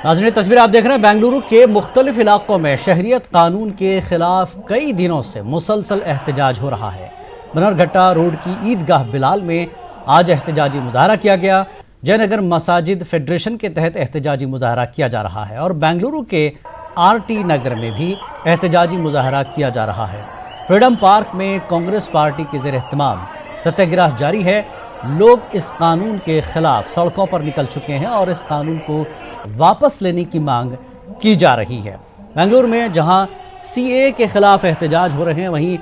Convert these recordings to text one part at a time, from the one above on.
नाज़रीन, तस्वीर आप देख रहे हैं बेंगलुरु के मुख्तलिफ इलाकों में शहरियत कानून के खिलाफ कई दिनों से मुसलसल एहतजाज हो रहा है। बनरघट्टा रोड की ईदगाह बिलाल में आज एहतजाजी मुजाहरा किया गया। जयनगर मसाजिद फेडरेशन के तहत एहतजाजी मुजाहरा किया जा रहा है और बेंगलुरु के RT नगर में भी एहतजाजी मुजाहरा किया जा रहा है। फ्रीडम पार्क में कांग्रेस पार्टी के ज़ेर एहतमाम सत्याग्रह जारी है। लोग इस कानून के खिलाफ सड़कों पर निकल चुके हैं और इस कानून को वापस लेने की मांग की जा रही है। बेंगलुरु में जहां CAA के खिलाफ एहतजाज हो रहे हैं, वहीं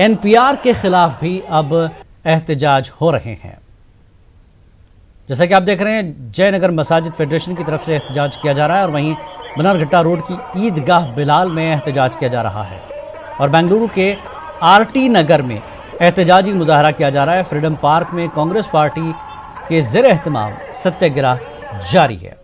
NPR के खिलाफ भी अब एहतजाज हो रहे हैं। जैसा कि आप देख रहे हैं, जयनगर मसाजिद फेडरेशन की तरफ से एहतजाज किया जा रहा है और वहीं बनरघट्टा रोड की ईदगाह बिलाल में एहतजाज किया जा रहा है और बेंगलुरु के RT नगर में एहतजाजी मुजाहरा किया जा रहा है। फ्रीडम पार्क में कांग्रेस पार्टी के ज़ेर एहतमाम सत्याग्रह जारी है।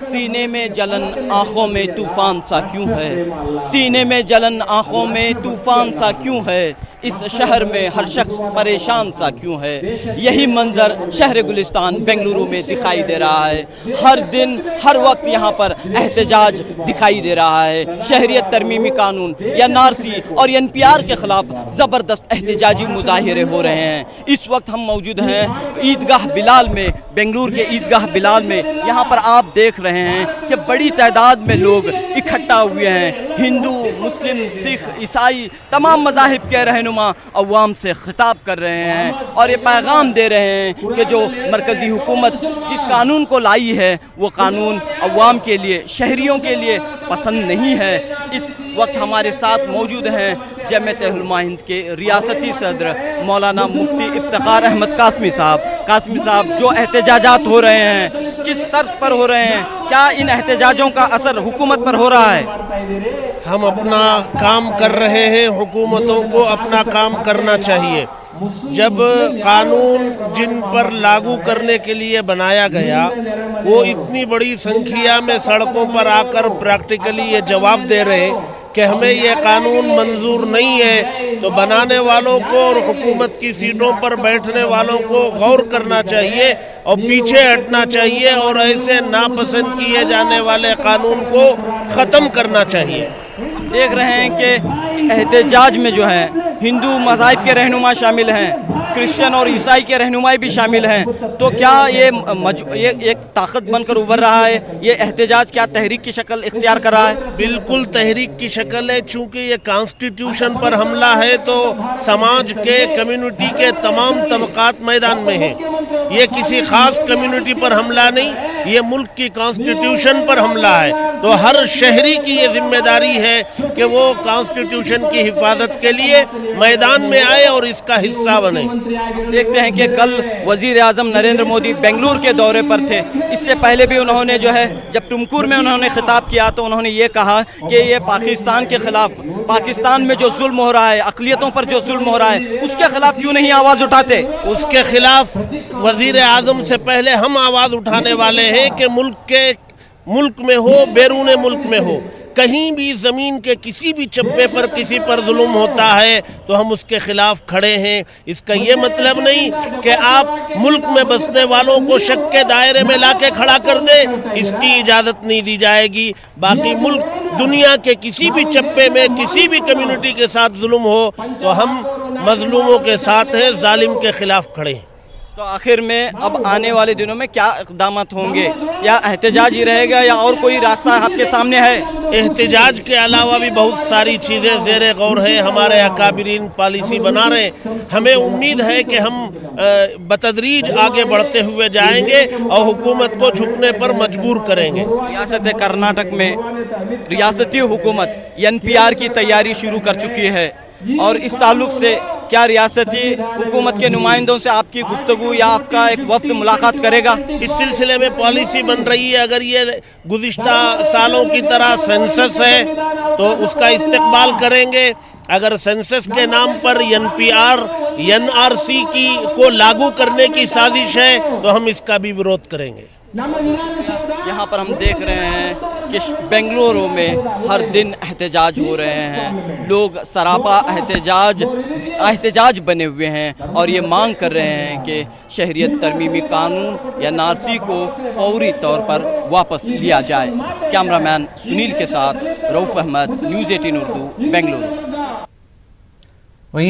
सीने में जलन आंखों में तूफान सा क्यों है, सीने में जलन आंखों में तूफान सा क्यों है, इस शहर में हर शख्स परेशान सा क्यों है। यही मंजर शहर गुलिस्तान बेंगलुरु में दिखाई दे रहा है। हर दिन हर वक्त यहाँ पर एहतजाज दिखाई दे रहा है। शहरियत तरमीमी कानून NRC और NPR के खिलाफ ज़बरदस्त एहतजाजी मुजाहिरे हो रहे हैं। इस वक्त हम मौजूद हैं ईदगाह बिलाल में, बेंगलुरु के ईदगाह बिलाल में। यहाँ पर आप देख रहे हैं कि बड़ी तादाद में लोग इकट्ठा हुए हैं। हिंदू, मुस्लिम, सिख, ईसाई तमाम मज़ाहिब के रहनुमा अवाम से खिताब कर रहे हैं और ये पैगाम दे रहे हैं कि जो मरकज़ी हुकूमत जिस कानून को लाई है वो कानून अवाम के लिए, शहरियों के लिए पसंद नहीं है। इस वक्त हमारे साथ मौजूद हैं जमीयत उलमा हिंद के रियासती सदर मौलाना मुफ्ती इफ्तिखार अहमद कासमी साहब, जो एहतजाजात हो रहे हैं किस तर्ज पर हो रहे हैं, क्या इन एहतजाजों का असर हुकूमत पर हो रहा है? हम अपना काम कर रहे हैं, हुकूमतों को अपना काम करना चाहिए। जब कानून जिन पर लागू करने के लिए बनाया गया वो इतनी बड़ी संख्या में सड़कों पर आकर प्रैक्टिकली ये जवाब दे रहे कि हमें ये कानून मंजूर नहीं है, तो बनाने वालों को और हुकूमत की सीटों पर बैठने वालों को गौर करना चाहिए और पीछे हटना चाहिए और ऐसे नापसंद किए जाने वाले कानून को ख़त्म करना चाहिए। देख रहे हैं कि एहतजाज में जो है हिंदू मज़ाहिब के रहनुमा शामिल हैं, क्रिश्चियन और ईसाई के रहनुमाई भी शामिल हैं, तो क्या ये एक ताकत बनकर उभर रहा है? ये एहतजाज क्या तहरीक की शक्ल इख्तियार कर रहा है? बिल्कुल तहरीक की शक्ल है। चूँकि ये कॉन्स्टिट्यूशन पर हमला है तो समाज के, कम्युनिटी के तमाम तबकात मैदान में हैं। ये किसी ख़ास कम्युनिटी पर हमला नहीं, ये मुल्क की कॉन्स्टिट्यूशन पर हमला है। तो हर शहरी की ये जिम्मेदारी है कि वो कॉन्स्टिट्यूशन की हिफाजत के लिए मैदान में आए और इसका हिस्सा बने। देखते हैं कि कल वज़ीर आज़म नरेंद्र मोदी बेंगलुरु के दौरे पर थे। इससे पहले भी उन्होंने जो है जब टुमकुर में उन्होंने खिताब किया तो उन्होंने ये कहा कि ये पाकिस्तान के ख़िलाफ़, पाकिस्तान में जो जुल्म हो रहा है, अक़लियतों पर जो जुल्म हो रहा है, उसके ख़िलाफ़ क्यों नहीं आवाज़ उठाते? उसके ख़िलाफ़ वज़ीर आज़म से पहले हम आवाज़ उठाने वाले हैं कि मुल्क में हो, बैरून मुल्क में हो, कहीं भी ज़मीन के किसी भी चप्पे पर किसी पर जुल्म होता है तो हम उसके ख़िलाफ़ खड़े हैं। इसका ये मतलब नहीं कि आप मुल्क में बसने वालों को शक के दायरे में लाके खड़ा कर दे, इसकी इजाज़त नहीं दी जाएगी। बाकी मुल्क दुनिया के किसी भी चप्पे में किसी भी कम्युनिटी के साथ जुल्म हो तो हम मज़लूमों के साथ हैं, जालिम के ख़िलाफ़ खड़े हैं। तो आखिर में अब आने वाले दिनों में क्या इक़दामात होंगे? या एहतजाज ही रहेगा या और कोई रास्ता आपके सामने है? एहतजाज के अलावा भी बहुत सारी चीज़ें ज़ेरे गौर है। हमारे अकाबिरीन पॉलिसी बना रहे हैं। हमें उम्मीद है कि हम बतदरीज आगे बढ़ते हुए जाएंगे और हुकूमत को झुकने पर मजबूर करेंगे। रियासत कर्नाटक में रियासती हुकूमत NPR की तैयारी शुरू कर चुकी है और इस ताल्लुक़ से क्या रियासती हुकूमत के नुमाइंदों से आपकी गुफ्तगू या आपका एक वफ्द मुलाकात करेगा? इस सिलसिले में पॉलिसी बन रही है। अगर ये गुज़िश्ता सालों की तरह सेंसस है तो उसका इस्तेमाल करेंगे। अगर सेंसस के नाम पर NPR, NRC को लागू करने की साजिश है तो हम इसका भी विरोध करेंगे। यहाँ पर हम देख रहे हैं कि बेंगलुरु में हर दिन एहतजाज हो रहे हैं। लोग सरापा एहतजाज احتجاج بنے ہوئے ہیں اور یہ مانگ کر رہے ہیں کہ شہریت ترمیمی قانون یا نارسی کو فوری طور پر واپس لیا جائے۔ کیمرہ مین سنیل کے ساتھ رؤف احمد، نیوز 18 اردو، بنگلورو۔ وہیں